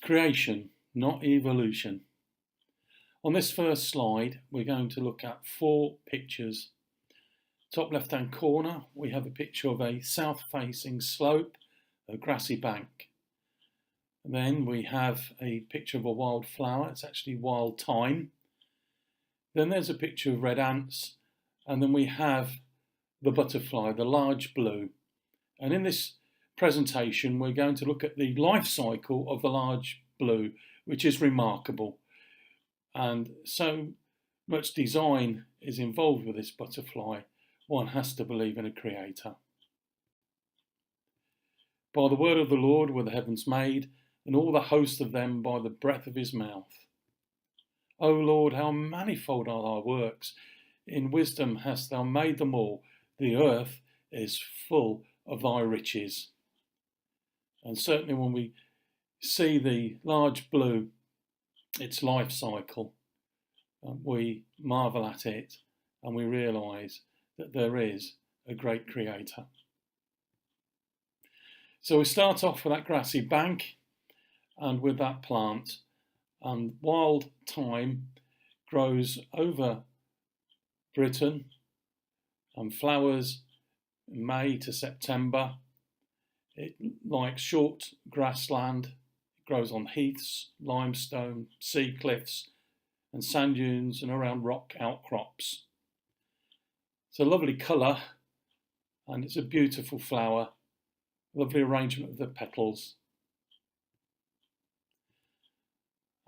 Creation, not evolution. On this first slide, we're going to look at 4 pictures. Top left-hand corner, we have a picture of a south-facing slope, a grassy bank. And then we have a picture of a wild flower. It's actually wild thyme. Then there's a picture of red ants, and then we have the butterfly, the large blue. And in this presentation, we're going to look at the life cycle of the large blue, which is remarkable. And so much design is involved with this butterfly, one has to believe in a creator. By the word of the Lord were the heavens made, and all the host of them by the breath of his mouth. O Lord, how manifold are thy works! In wisdom hast thou made them all. The earth is full of thy riches. And certainly when we see the large blue, its life cycle, we marvel at it and we realise that there is a great creator. So we start off with that grassy bank and with that plant, and wild thyme grows over Britain and flowers May to September. It likes short grassland. It grows on heaths, limestone, sea cliffs and sand dunes and around rock outcrops. It's a lovely colour and it's a beautiful flower, lovely arrangement of the petals.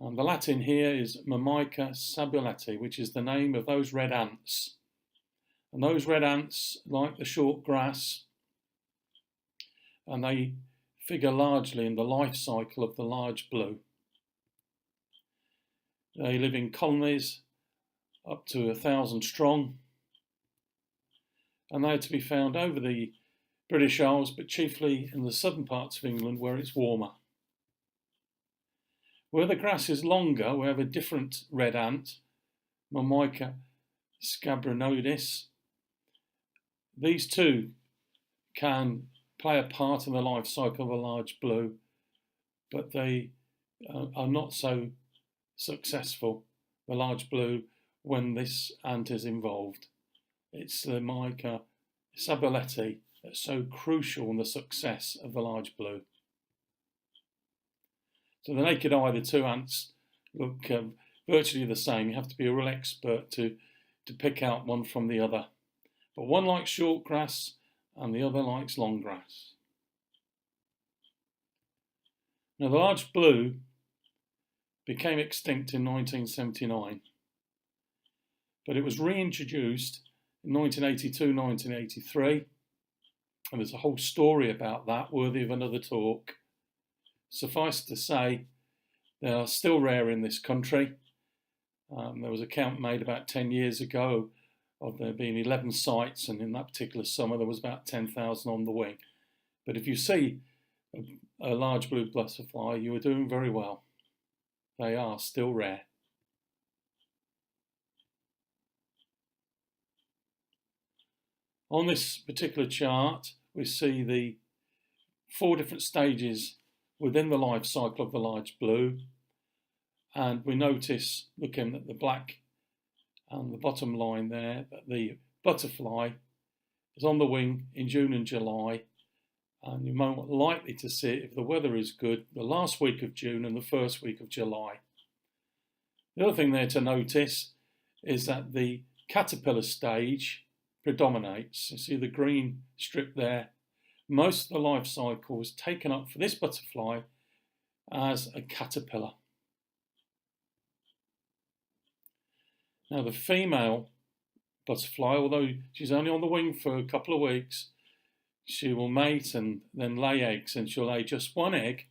And the Latin here is Myrmica sabuleti, which is the name of those red ants. And those red ants like the short grass, and they figure largely in the life cycle of the large blue. They live in colonies up to 1,000 strong, and they are to be found over the British Isles, but chiefly in the southern parts of England where it's warmer. Where the grass is longer, we have a different red ant, Myrmica scabrinoides. These two can play a part in the life cycle of a large blue, but they are not so successful, the large blue, when this ant is involved. It's the Myrmica sabuleti that's so crucial in the success of the large blue. So the naked eye, the two ants look virtually the same. You have to be a real expert to pick out one from the other. But one likes short grass and the other likes long grass. Now the large blue became extinct in 1979, but it was reintroduced in 1982, 1983, and there's a whole story about that worthy of another talk. Suffice to say, they are still rare in this country. There was a count made about 10 years ago of there being 11 sites, and in that particular summer there was about 10,000 on the wing. But if you see a large blue butterfly, you are doing very well. They are still rare. On this particular chart, we see the 4 different stages within the life cycle of the large blue, and we notice, looking at the black and the bottom line there, that the butterfly is on the wing in June and July, and you're more likely to see it if the weather is good the last week of June and the first week of July. The other thing there to notice is that the caterpillar stage predominates. You see the green strip there. Most of the life cycle is taken up for this butterfly as a caterpillar. Now the female butterfly, although she's only on the wing for a couple of weeks, she will mate and then lay eggs, and she'll lay just one egg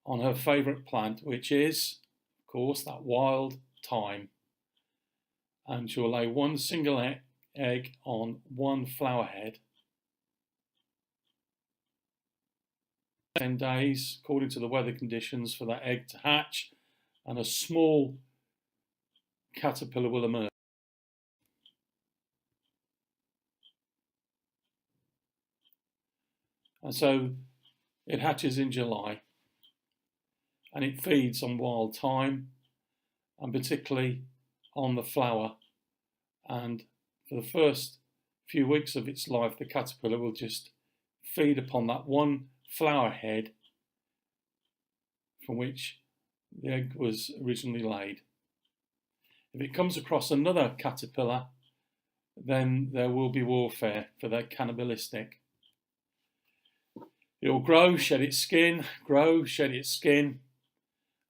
on her favourite plant, which is, of course, that wild thyme. And she'll lay one single egg on one flower head. 10 days, according to the weather conditions, for that egg to hatch, and a small caterpillar will emerge. And so it hatches in July. and it feeds on wild thyme, and particularly on the flower. And for the first few weeks of its life, the caterpillar will just feed upon that one flower head from which the egg was originally laid. If it comes across another caterpillar, then there will be warfare, for they're cannibalistic. It will grow, shed its skin, grow, shed its skin,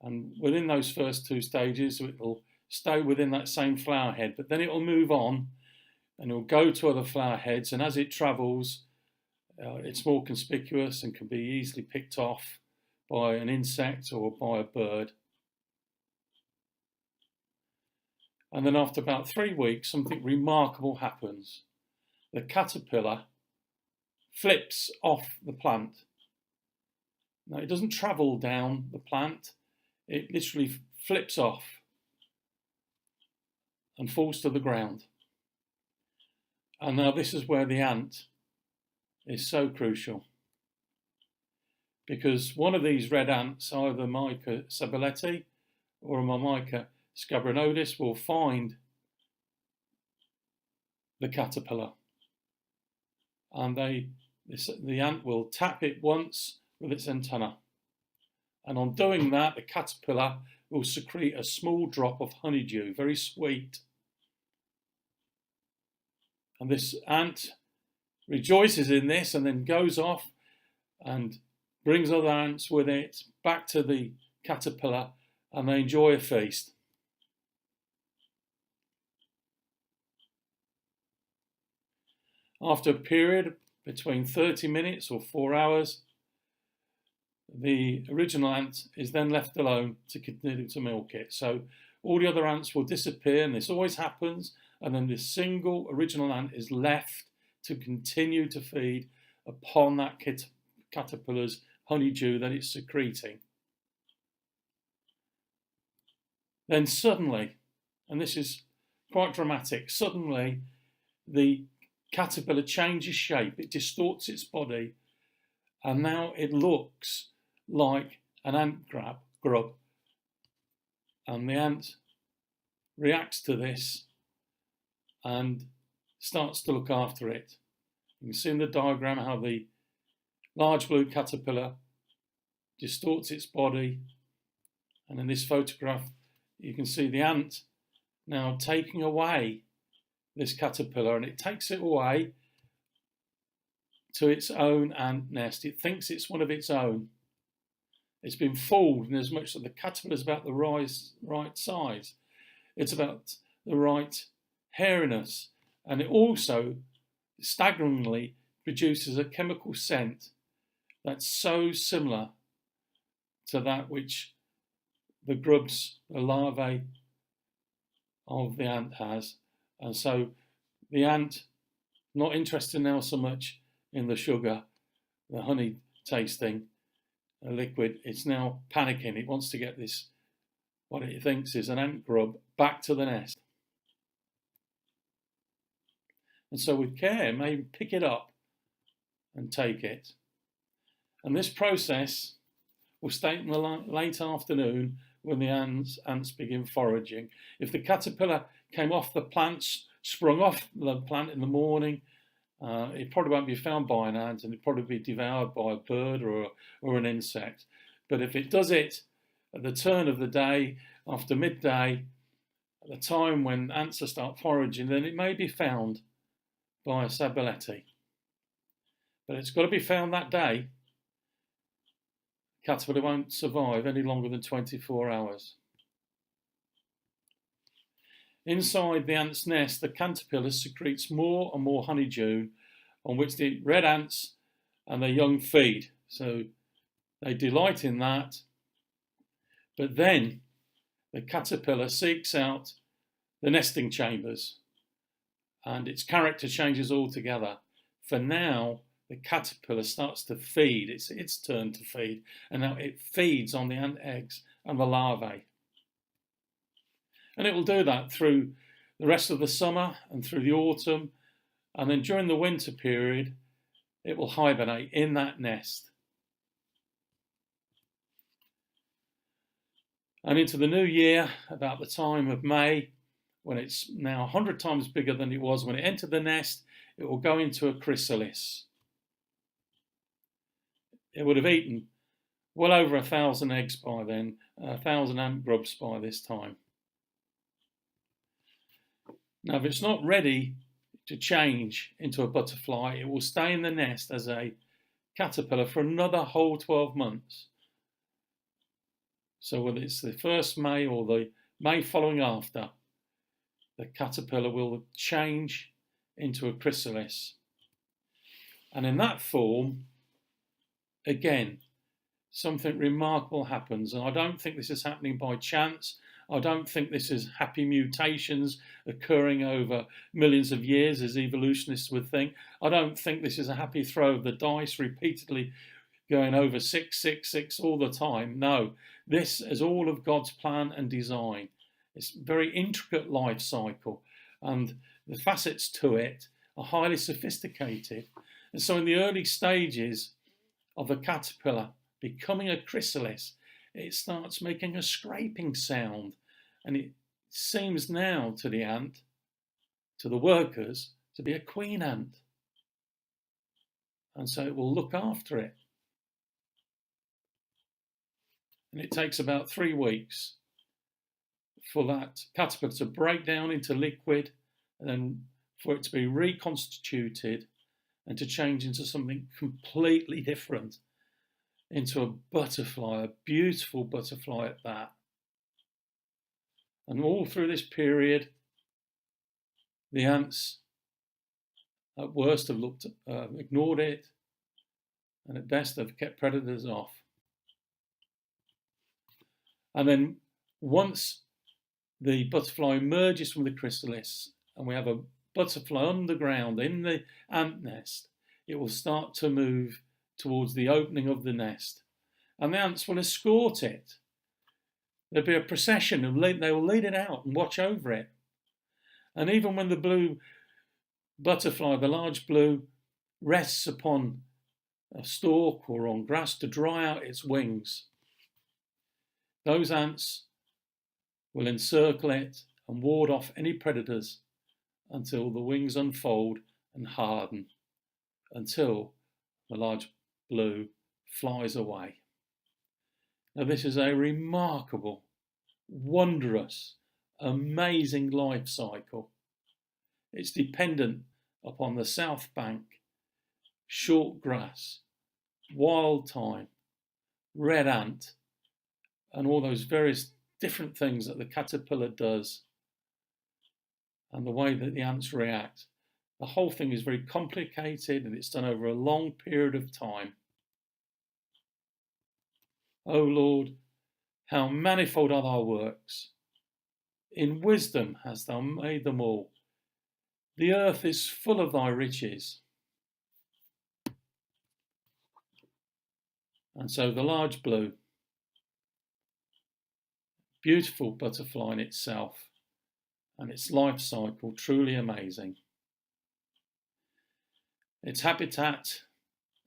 and within those first two stages it will stay within that same flower head, but then it will move on and it will go to other flower heads, and as it travels it's more conspicuous and can be easily picked off by an insect or by a bird. And then after about 3 weeks, something remarkable happens. The caterpillar flips off the plant. Now, it doesn't travel down the plant, it literally flips off and falls to the ground. And now this is where the ant is so crucial, because one of these red ants, either Mica sabuleti or a Myrmica scabrinodes, will find the caterpillar, and the ant will tap it once with its antenna, and on doing that the caterpillar will secrete a small drop of honeydew, very sweet, and this ant rejoices in this and then goes off and brings other ants with it back to the caterpillar, and they enjoy a feast. After a period between 30 minutes or 4 hours, the original ant is then left alone to continue to milk it. So all the other ants will disappear, and this always happens, and then this single original ant is left to continue to feed upon that caterpillar's honeydew that it's secreting. Then suddenly, and this is quite dramatic, suddenly the caterpillar changes shape, it distorts its body, and now it looks like an ant grub. And the ant reacts to this and starts to look after it. You can see in the diagram how the large blue caterpillar distorts its body, and in this photograph you can see the ant now taking away this caterpillar, and it takes it away to its own ant nest. It thinks it's one of its own. It's been fooled in as much that the caterpillar is about the right size. It's about the right hairiness, and it also staggeringly produces a chemical scent that's so similar to that which the grubs, the larvae of the ant has. And so the ant, not interested now so much in the sugar, the honey tasting liquid, it's now panicking. It wants to get this, what it thinks is an ant grub, back to the nest. And so with care, maybe pick it up and take it. And this process will start in the late afternoon when the ants begin foraging. If the caterpillar came off the plant, sprung off the plant in the morning, it probably won't be found by an ant, and it'll probably be devoured by a bird or an insect. But if it does it at the turn of the day, after midday, at the time when ants start foraging, then it may be found by a sabuleti. But it's got to be found that day. Caterpillar won't survive any longer than 24 hours. Inside the ant's nest, the caterpillar secretes more and more honeydew, on which the red ants and their young feed. So they delight in that. But then the caterpillar seeks out the nesting chambers, and its character changes altogether. For now, the caterpillar starts to feed. It's its turn to feed, and now it feeds on the ant eggs and the larvae. And it will do that through the rest of the summer and through the autumn, and then during the winter period it will hibernate in that nest. And into the new year, about the time of May, when it's now 100 times bigger than it was when it entered the nest, it will go into a chrysalis. It would have eaten well over 1,000 eggs by then, 1,000 ant grubs by this time. Now, if it's not ready to change into a butterfly, it will stay in the nest as a caterpillar for another whole 12 months. So whether it's the first May or the May following after, the caterpillar will change into a chrysalis. And in that form, again, something remarkable happens. And I don't think this is happening by chance. I don't think this is happy mutations occurring over millions of years, as evolutionists would think. I don't think this is a happy throw of the dice repeatedly going over 666 all the time. No, this is all of God's plan and design. It's a very intricate life cycle, and the facets to it are highly sophisticated. And so in the early stages of a caterpillar becoming a chrysalis, it starts making a scraping sound, and it seems now to the ant, to the workers, to be a queen ant. And so it will look after it. And it takes about 3 weeks for that caterpillar to break down into liquid, and then for it to be reconstituted and to change into something completely different, into a butterfly, a beautiful butterfly at that. And all through this period, the ants at worst have ignored it, and at best have kept predators off. And then once the butterfly emerges from the chrysalis and we have a butterfly underground in the ant nest, it will start to move towards the opening of the nest, and the ants will escort it. There'll be a procession, and they will lead it out and watch over it. And even when the blue butterfly, the large blue, rests upon a stalk or on grass to dry out its wings, those ants will encircle it and ward off any predators until the wings unfold and harden, until the large blue flies away. Now, this is a remarkable, wondrous, amazing life cycle. It's dependent upon the south bank, short grass, wild thyme, red ant, and all those various different things that the caterpillar does, and the way that the ants react. The whole thing is very complicated, and it's done over a long period of time. O Lord, how manifold are thy works. In wisdom hast thou made them all. The earth is full of thy riches. And so the large blue, beautiful butterfly in itself, and its life cycle truly amazing. Its habitat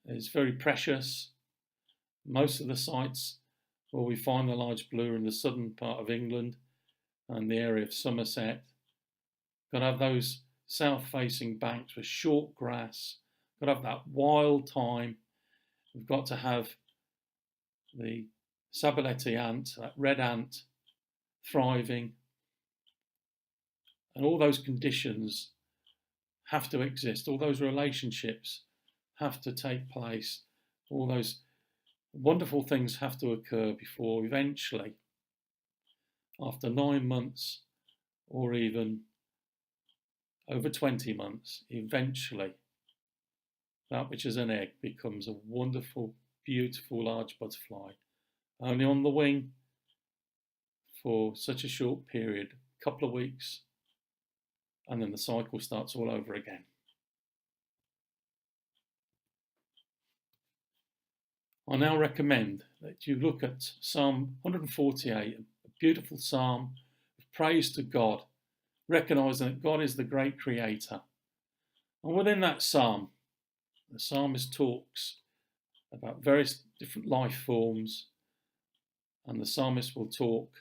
is very precious. Most of the sites where we find the large blue are in the southern part of England and the area of Somerset. Got to have those south-facing banks with short grass. Got to have that wild thyme. We've got to have the Sabuleti ant, that red ant, thriving. And all those conditions have to exist. All those relationships have to take place. All those wonderful things have to occur before eventually, after 9 months or even over 20 months, eventually that which is an egg becomes a wonderful, beautiful large butterfly, only on the wing for such a short period, a couple of weeks, and then the cycle starts all over again. I now recommend that you look at Psalm 148, a beautiful psalm of praise to God, recognising that God is the great creator. And within that psalm, the psalmist talks about various different life forms, and the psalmist will talk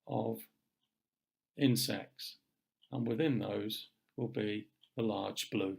of insects, and within those will be the large blue.